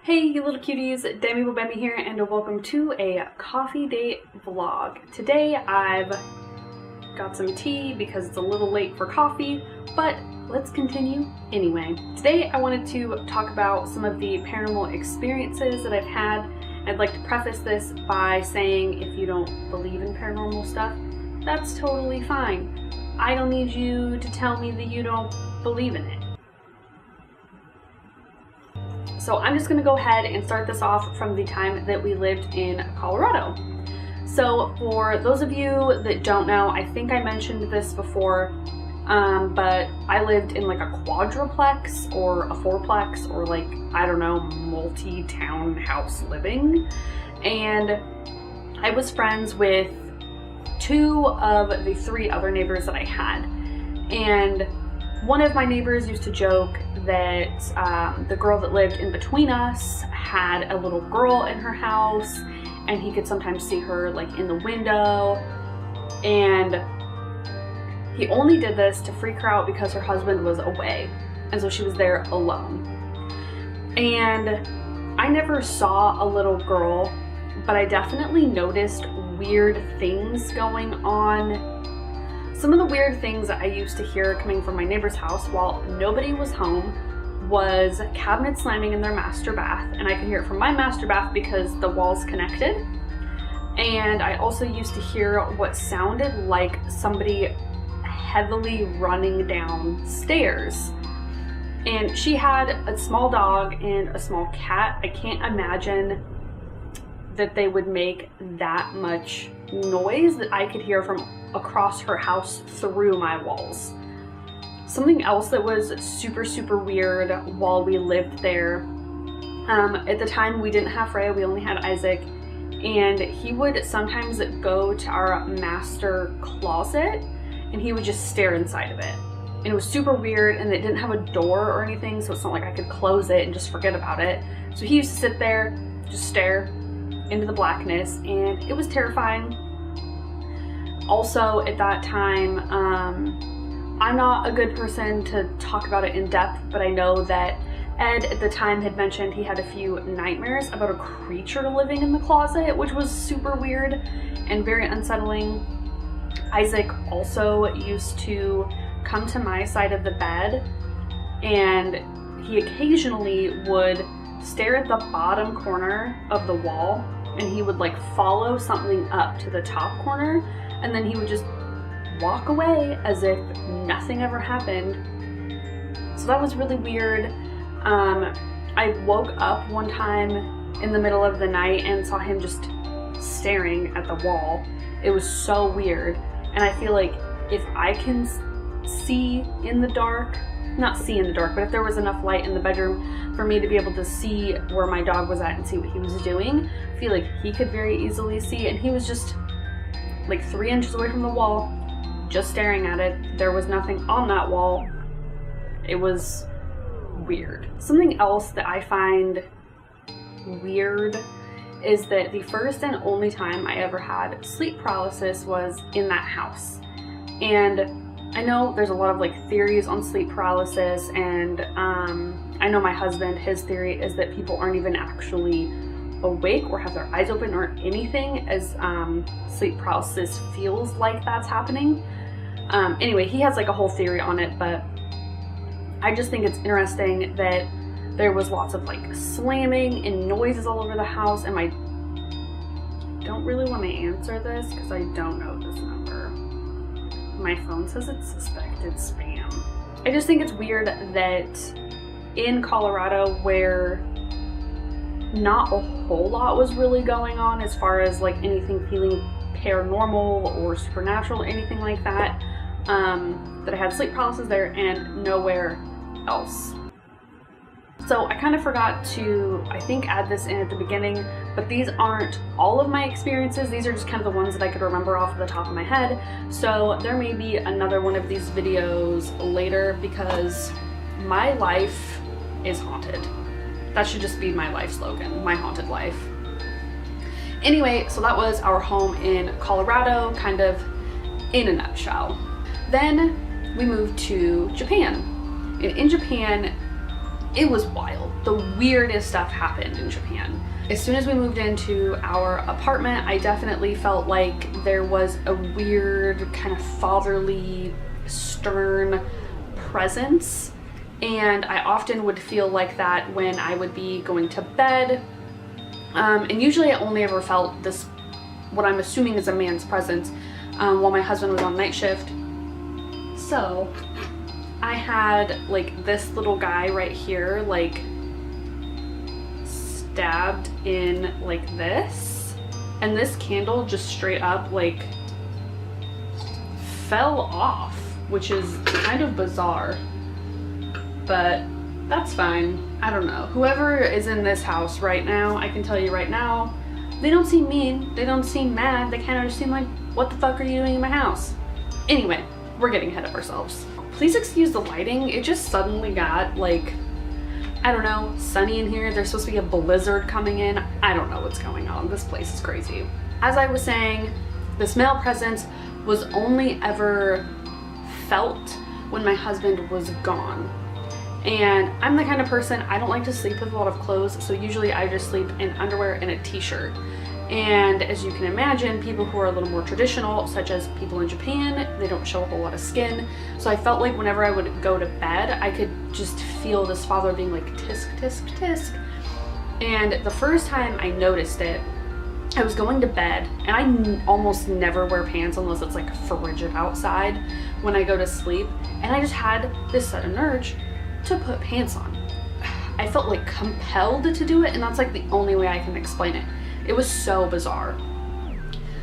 Hey you little cuties, Demi Bemi here and welcome to a coffee date vlog. Today I've got some tea because it's a little late for coffee, but let's continue anyway. Today I wanted to talk about some of the paranormal experiences that I've had. I'd like to preface this by saying if you don't believe in paranormal stuff, that's totally fine. I don't need you to tell me that you don't believe in it. So I'm just gonna go ahead and start this off from the time that we lived in Colorado. So for those of you that don't know, I think I mentioned this before, but I lived in like a quadruplex or a fourplex or like, I don't know, multi-town house living. And I was friends with two of the three other neighbors that I had. And one of my neighbors used to joke that the girl that lived in between us had a little girl in her house and he could sometimes see her like in the window, and he only did this to freak her out because her husband was away and so she was there alone. And I never saw a little girl, but I definitely noticed weird things going on. Some of the weird things that I used to hear coming from my neighbor's house while nobody was home was cabinets slamming in their master bath, and I could hear it from my master bath because the walls connected. And I also used to hear what sounded like somebody heavily running down stairs. And she had a small dog and a small cat. I can't imagine that they would make that much noise that I could hear from across her house through my walls. Something else that was super weird while we lived there, at the time we didn't have Freya, we only had Isaac, and he would sometimes go to our master closet and he would just stare inside of it. And it was super weird, and it didn't have a door or anything, so it's not like I could close it and just forget about it. So he used to sit there, just stare into the blackness, and it was terrifying. Also at that time, I'm not a good person to talk about it in depth, but I know that Ed at the time had mentioned he had a few nightmares about a creature living in the closet, which was super weird and very unsettling. Isaac also used to come to my side of the bed, and he occasionally would stare at the bottom corner of the wall, and he would like follow something up to the top corner, and then he would just walk away as if nothing ever happened. So that was really weird. I woke up one time in the middle of the night and saw him just staring at the wall. It was so weird. And I feel like if I can see in the dark, not see in the dark, but if there was enough light in the bedroom for me to be able to see where my dog was at and see what he was doing, I feel like he could very easily see, and he was just like 3 inches away from the wall, just staring at it. There was nothing on that wall. It was weird. Something else that I find weird is that the first and only time I ever had sleep paralysis was in that house. And I know there's a lot of like theories on sleep paralysis, and I know my husband, his theory is that people aren't even actually awake or have their eyes open or anything, as sleep paralysis feels like that's happening. Anyway, he has like a whole theory on it, but I just think it's interesting that there was lots of like slamming and noises all over the house, and I don't really want to answer this because I don't know this number. My phone says it's suspected spam. I just think it's weird that in Colorado, where not a whole lot was really going on as far as like anything feeling paranormal or supernatural or anything like that, that I had sleep paralysis there and nowhere else. So I kind of forgot to, I think, add this in at the beginning, but these aren't all of my experiences. These are just kind of the ones that I could remember off the top of my head. So there may be another one of these videos later because my life is haunted. That should just be my life slogan, my haunted life. Anyway, so that was our home in Colorado, kind of in a nutshell. Then we moved to Japan. And in Japan, it was wild. the weirdest stuff happened in Japan. As soon as we moved into our apartment, I definitely felt like there was a weird kind of fatherly, stern presence, and I often would feel like that when I would be going to bed, and usually I only ever felt this, what I'm assuming is a man's presence, while my husband was on night shift. So I had like this little guy right here, like stabbed in like this, and this candle just straight up like fell off, which is kind of bizarre, but that's fine. I don't know. Whoever is in this house right now, I can tell you right now, they don't seem mean, they don't seem mad, they kind of just seem like, what the fuck are you doing in my house? Anyway, we're getting ahead of ourselves. Please excuse the lighting, it just suddenly got like, I don't know, sunny in here. There's supposed to be a blizzard coming in. I don't know what's going on. This place is crazy. As I was saying, this male presence was only ever felt when my husband was gone. And I'm the kind of person, I don't like to sleep with a lot of clothes, so usually I just sleep in underwear and a t-shirt. And as you can imagine, people who are a little more traditional, such as people in Japan, they don't show a whole lot of skin. So I felt like whenever I would go to bed, I could just feel this father being like tisk, tisk, tisk. And the first time I noticed it, I was going to bed, and I almost never wear pants unless it's like frigid outside when I go to sleep. And I just had this sudden urge to put pants on. I felt like compelled to do it, and that's like the only way I can explain it. It was so bizarre.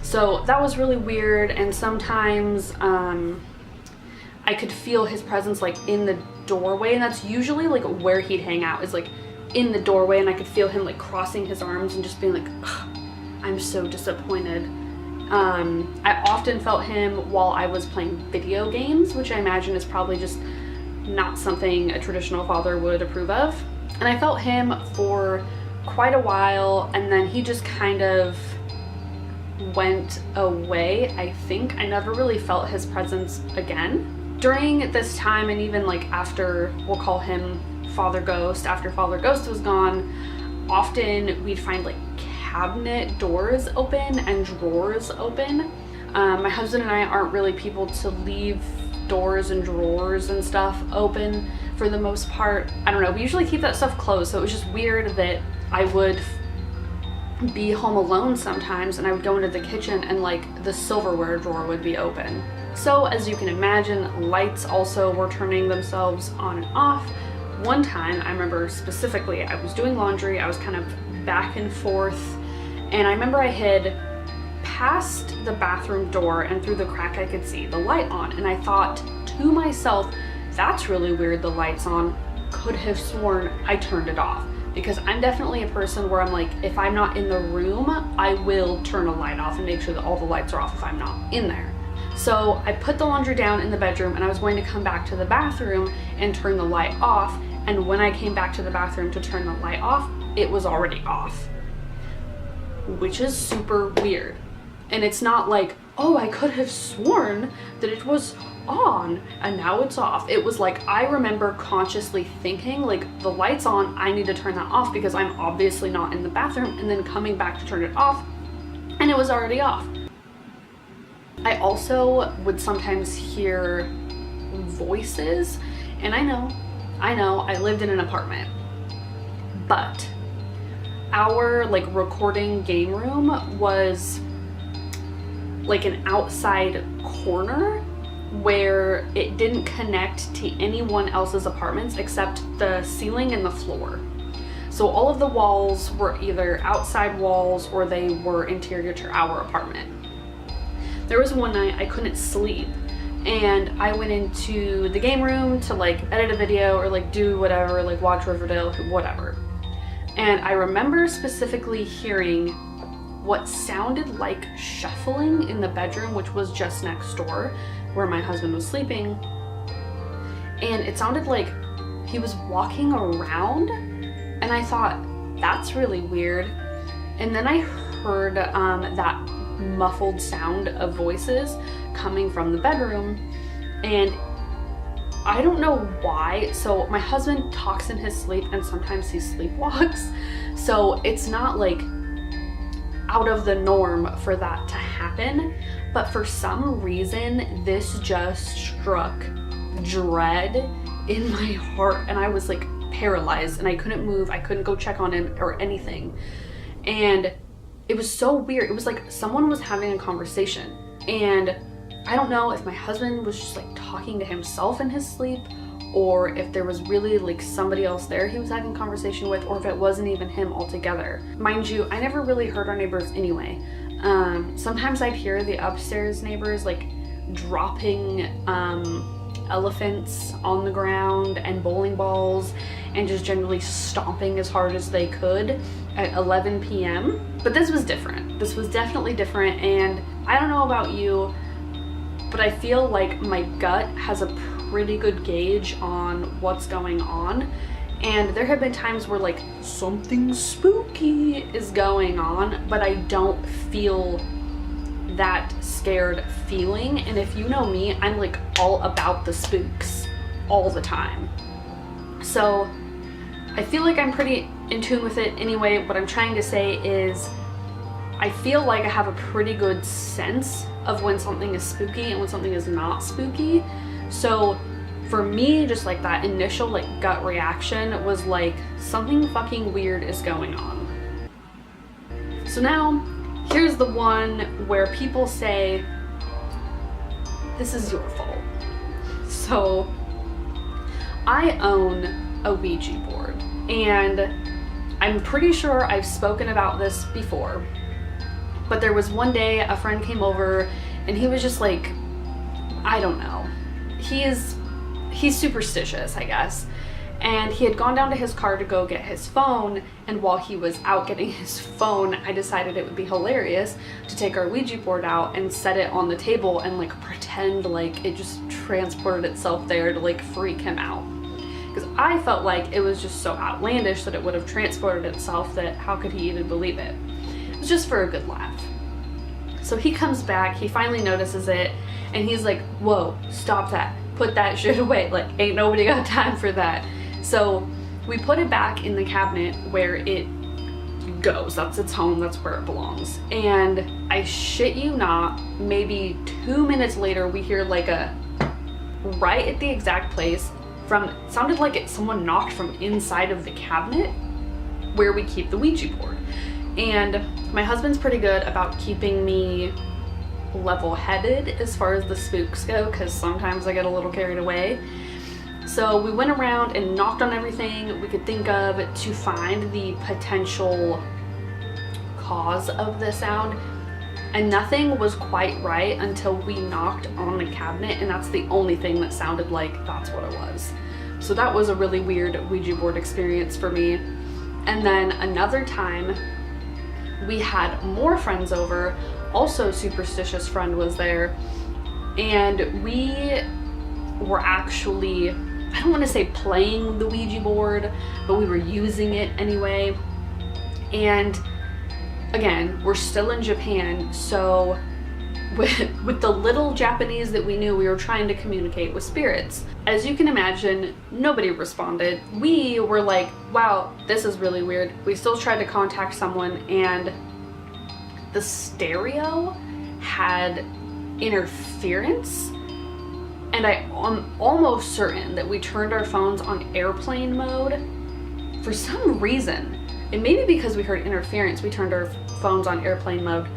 So that was really weird, and sometimes I could feel his presence like in the doorway, and that's usually like where he'd hang out, is like in the doorway, and I could feel him like crossing his arms and just being like, I'm so disappointed. I often felt him while I was playing video games, which I imagine is probably just not something a traditional father would approve of. And I felt him for quite a while, and then he just kind of went away. I think I never really felt his presence again. During this time, and even like after, we'll call him Father Ghost, after Father Ghost was gone, often we'd find like cabinet doors open and drawers open. My husband and I aren't really people to leave doors and drawers and stuff open for the most part. I don't know, we usually keep that stuff closed, so it was just weird that I would be home alone sometimes and I would go into the kitchen and like the silverware drawer would be open. So as you can imagine, lights also were turning themselves on and off. One time, I remember specifically, I was doing laundry, I was kind of back and forth, and I remember I had passed the bathroom door, and through the crack I could see the light on, and I thought to myself, that's really weird, the light's on. Could have sworn I turned it off, because I'm definitely a person where I'm like, if I'm not in the room, I will turn a light off and make sure that all the lights are off if I'm not in there. So I put the laundry down in the bedroom, and I was going to come back to the bathroom and turn the light off, and when I came back to the bathroom to turn the light off, it was already off, which is super weird. And it's not like, oh, I could have sworn that it was on and now it's off. It was like, I remember consciously thinking like, the light's on, I need to turn that off because I'm obviously not in the bathroom, and then coming back to turn it off, and it was already off. I also would sometimes hear voices, and I know, I lived in an apartment, but our like recording game room was like an outside corner where it didn't connect to anyone else's apartments except the ceiling and the floor. So all of the walls were either outside walls or they were interior to our apartment. There was one night I couldn't sleep, and I went into the game room to like edit a video or like do whatever, like watch Riverdale, whatever. And I remember specifically hearing what sounded like shuffling in the bedroom, which was just next door where my husband was sleeping. And it sounded like he was walking around, and I thought, that's really weird. And then I heard that muffled sound of voices coming from the bedroom, and I don't know why. So my husband talks in his sleep and sometimes he sleepwalks. So it's not like out of the norm for that to happen. But for some reason, this just struck dread in my heart and I was like paralyzed and I couldn't move. I couldn't go check on him or anything. And it was so weird. It was like someone was having a conversation and I don't know if my husband was just like talking to himself in his sleep or if there was really like somebody else there he was having a conversation with, or if it wasn't even him altogether. Mind you, I never really heard our neighbors anyway. Sometimes I'd hear the upstairs neighbors like dropping elephants on the ground and bowling balls and just generally stomping as hard as they could at 11 p.m. But this was different. This was definitely different, and I don't know about you, but I feel like my gut has a pretty good gauge on what's going on. And there have been times where like something spooky is going on, but I don't feel that scared feeling. And if you know me, I'm like all about the spooks all the time. So I feel like I'm pretty in tune with it anyway. What I'm trying to say is I feel like I have a pretty good sense of when something is spooky and when something is not spooky. So for me, just like that initial like gut reaction was like something fucking weird is going on. So now here's the one where people say this is your fault. So I own a Ouija board and I'm pretty sure I've spoken about this before, but there was one day a friend came over and he was just like, I don't know, he's superstitious, I guess. And he had gone down to his car to go get his phone, and while he was out getting his phone, I decided it would be hilarious to take our Ouija board out and set it on the table and like pretend like it just transported itself there to like freak him out. Because I felt like it was just so outlandish that it would have transported itself that how could he even believe it? It was just for a good laugh. So he comes back, he finally notices it, and he's like, whoa, stop that. Put that shit away. Like, ain't nobody got time for that. So we put it back in the cabinet where it goes. That's its home. That's where it belongs. And I shit you not, maybe 2 minutes later, we hear like a, right at the exact place from, it sounded like someone knocked from inside of the cabinet where we keep the Ouija board. And my husband's pretty good about keeping me level-headed as far as the spooks go, because sometimes I get a little carried away. So we went around and knocked on everything we could think of to find the potential cause of the sound, and nothing was quite right until we knocked on the cabinet, and that's the only thing that sounded like that's what it was. So that was a really weird Ouija board experience for me. And then another time we had more friends over, also superstitious friend was there, and we were actually, I don't want to say playing the Ouija board, but we were using it anyway. And again, we're still in Japan, so with the little Japanese that we knew, we were trying to communicate with spirits. As you can imagine, nobody responded. We were like, wow, this is really weird. We still tried to contact someone, and the stereo had interference, and I'm almost certain that we turned our phones on airplane mode for some reason. And maybe because we heard interference, we turned our phones on airplane mode,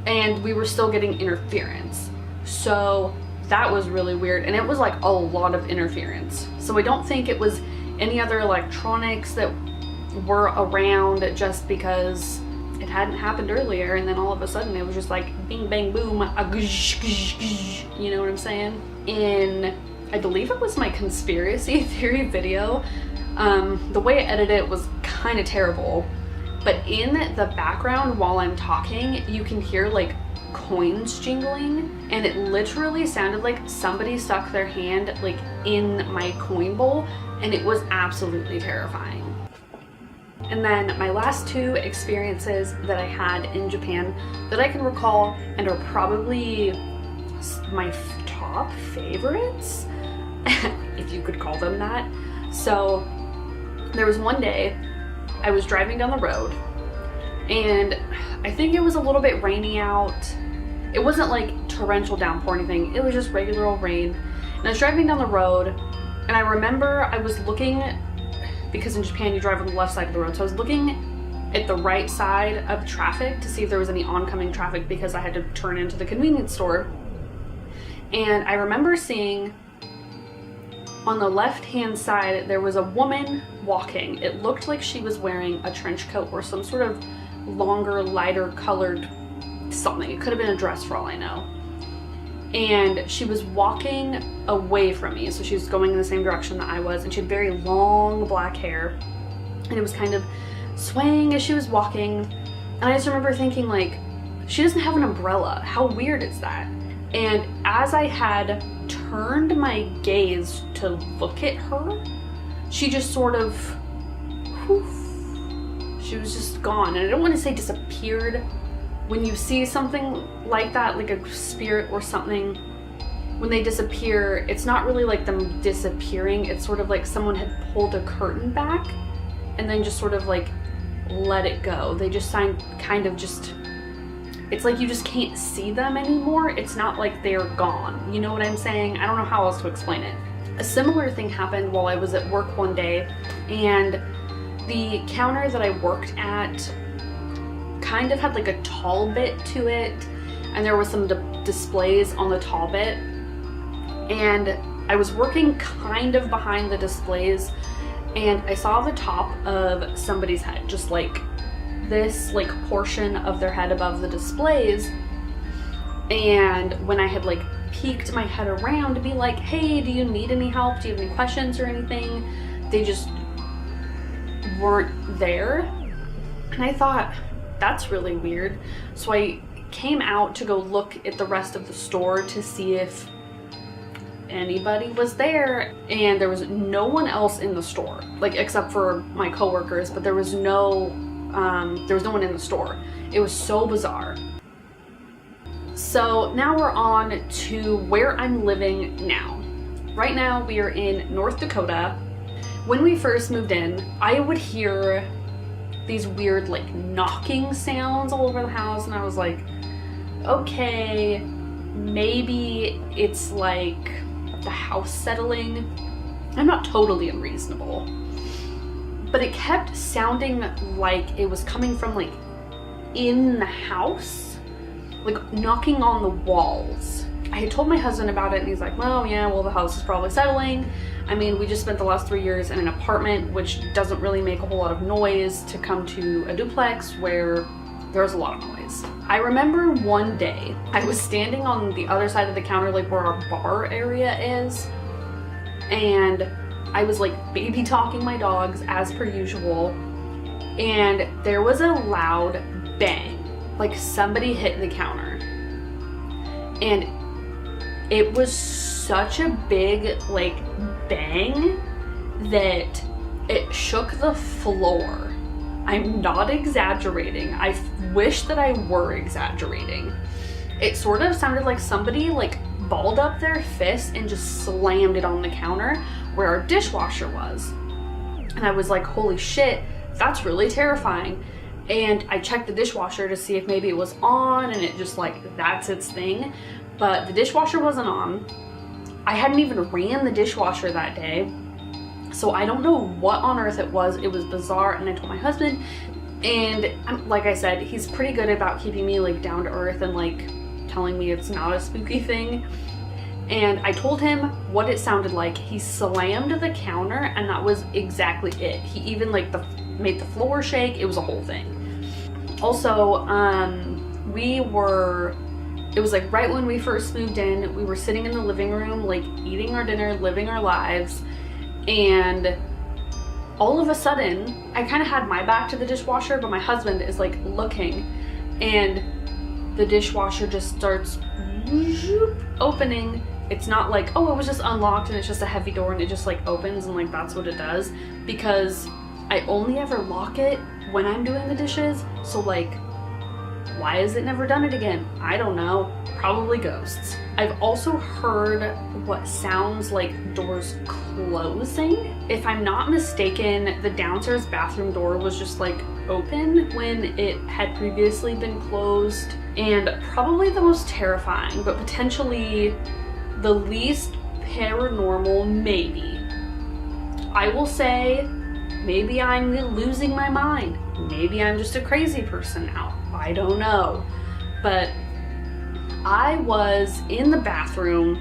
and we were still getting interference. So that was really weird, and it was like a lot of interference. So I don't think it was any other electronics that were around just because it hadn't happened earlier, and then all of a sudden it was just like bing bang boom, you know what I'm saying? In, I believe it was my conspiracy theory video, the way I edited it was kind of terrible, but in the background while I'm talking, you can hear like coins jingling, and it literally sounded like somebody stuck their hand like in my coin bowl, and it was absolutely terrifying. And then my last two experiences that I had in Japan that I can recall and are probably my top favorites if you could call them that. So there was one day I was driving down the road, and I think it was a little bit rainy out. It wasn't like torrential downpour or anything, it was just regular old rain. And I was driving down the road, and I remember I was looking, because in Japan you drive on the left side of the road, so I was looking at the right side of traffic to see if there was any oncoming traffic because I had to turn into the convenience store. And I remember seeing on the left hand side there was a woman walking. It looked like she was wearing a trench coat or some sort of longer, lighter colored something. It could have been a dress for all I know. And she was walking away from me, so she was going in the same direction that I was, and she had very long black hair, and it was kind of swaying as she was walking. And I just remember thinking, like, she doesn't have an umbrella. How weird is that? And as I had turned my gaze to look at her, she just sort of, whoof, she was just gone. And I don't want to say disappeared. When you see something like that, like a spirit or something, when they disappear, it's not really like them disappearing. It's sort of like someone had pulled a curtain back and then just sort of like let it go. They just kind of just, it's like you just can't see them anymore. It's not like they're gone. You know what I'm saying? I don't know how else to explain it. A similar thing happened while I was at work one day, and the counter that I worked at kind of had like a tall bit to it, and there was some displays on the tall bit, and I was working kind of behind the displays, and I saw the top of somebody's head, just like this like portion of their head above the displays. And when I had like peeked my head around to be like, hey, do you need any help? Do you have any questions or anything? They just weren't there. And I thought, that's really weird. So I came out to go look at the rest of the store to see if anybody was there, and there was no one else in the store, like except for my coworkers, but there was no one in the store. It was so bizarre. So now we're on to where I'm living now. Right now we are in North Dakota. When we first moved in, I would hear these weird like knocking sounds all over the house, and I was like, okay, maybe it's like the house settling. I'm not totally unreasonable, but it kept sounding like it was coming from like in the house, like knocking on the walls. I had told my husband about it, and he's like, well, yeah, well, the house is probably settling. I mean, we just spent the last 3 years in an apartment, which doesn't really make a whole lot of noise, to come to a duplex where there's a lot of noise. I remember one day I was standing on the other side of the counter, like where our bar area is, and I was like baby talking my dogs as per usual, and there was a loud bang, like somebody hit the counter, and it was such a big like bang that it shook the floor. I'm not exaggerating. I wish that I were exaggerating. It sort of sounded like somebody like balled up their fist and just slammed it on the counter where our dishwasher was. And I was like, holy shit, that's really terrifying. And I checked the dishwasher to see if maybe it was on, and it just like, that's its thing. But the dishwasher wasn't on. I hadn't even ran the dishwasher that day, so I don't know what on earth it was. It was bizarre, and I told my husband, and like I said, he's pretty good about keeping me like down to earth and like telling me it's not a spooky thing. And I told him what it sounded like. He slammed the counter, and that was exactly it. He even like made the floor shake. It was a whole thing. Also, it was like right when we first moved in, we were sitting in the living room, like eating our dinner, living our lives, and all of a sudden, I kind of had my back to the dishwasher, but my husband is like looking, and the dishwasher just starts opening. It's not like, oh, it was just unlocked and it's just a heavy door and it just like opens and like that's what it does, because I only ever lock it when I'm doing the dishes, so like, why has it never done it again? I don't know. Probably ghosts. I've also heard what sounds like doors closing. If I'm not mistaken, the downstairs bathroom door was just like open when it had previously been closed. And probably the most terrifying, but potentially the least paranormal, maybe. I will say, maybe I'm losing my mind. Maybe I'm just a crazy person now. I don't know. But I was in the bathroom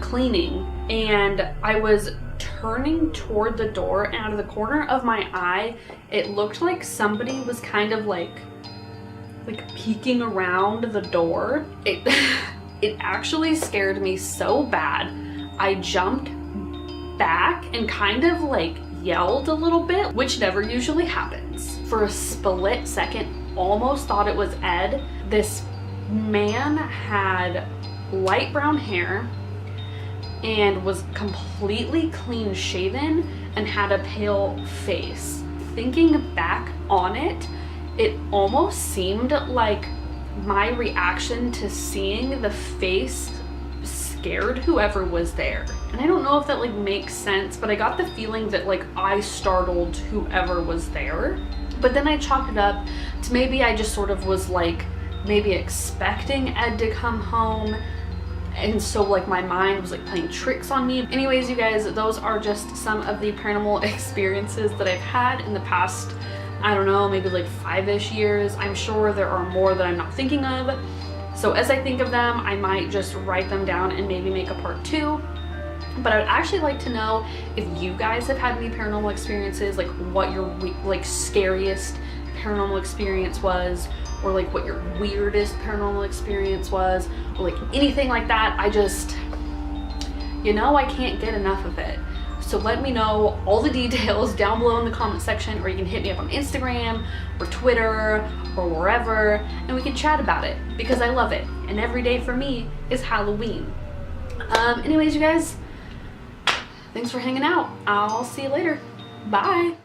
cleaning and I was turning toward the door, and out of the corner of my eye, it looked like somebody was kind of like peeking around the door. It actually scared me so bad. I jumped back and kind of like yelled a little bit, which never usually happens. For a split second, almost thought it was Ed. This man had light brown hair and was completely clean shaven and had a pale face. Thinking back on it, it almost seemed like my reaction to seeing the face scared whoever was there. And I don't know if that like makes sense, but I got the feeling that like I startled whoever was there. But then I chalked it up to maybe I just sort of was like maybe expecting Ed to come home, and so like my mind was like playing tricks on me. Anyways, you guys, those are just some of the paranormal experiences that I've had in the past, I don't know, maybe like 5-ish years. I'm sure there are more that I'm not thinking of. So as I think of them, I might just write them down and maybe make a part 2. But I would actually like to know if you guys have had any paranormal experiences, like what your like scariest paranormal experience was, or like what your weirdest paranormal experience was, or like anything like that. I just, you know, I can't get enough of it. So let me know all the details down below in the comment section, or you can hit me up on Instagram or Twitter or wherever, and we can chat about it, because I love it. And every day for me is Halloween. Anyways, you guys, thanks for hanging out. I'll see you later. Bye.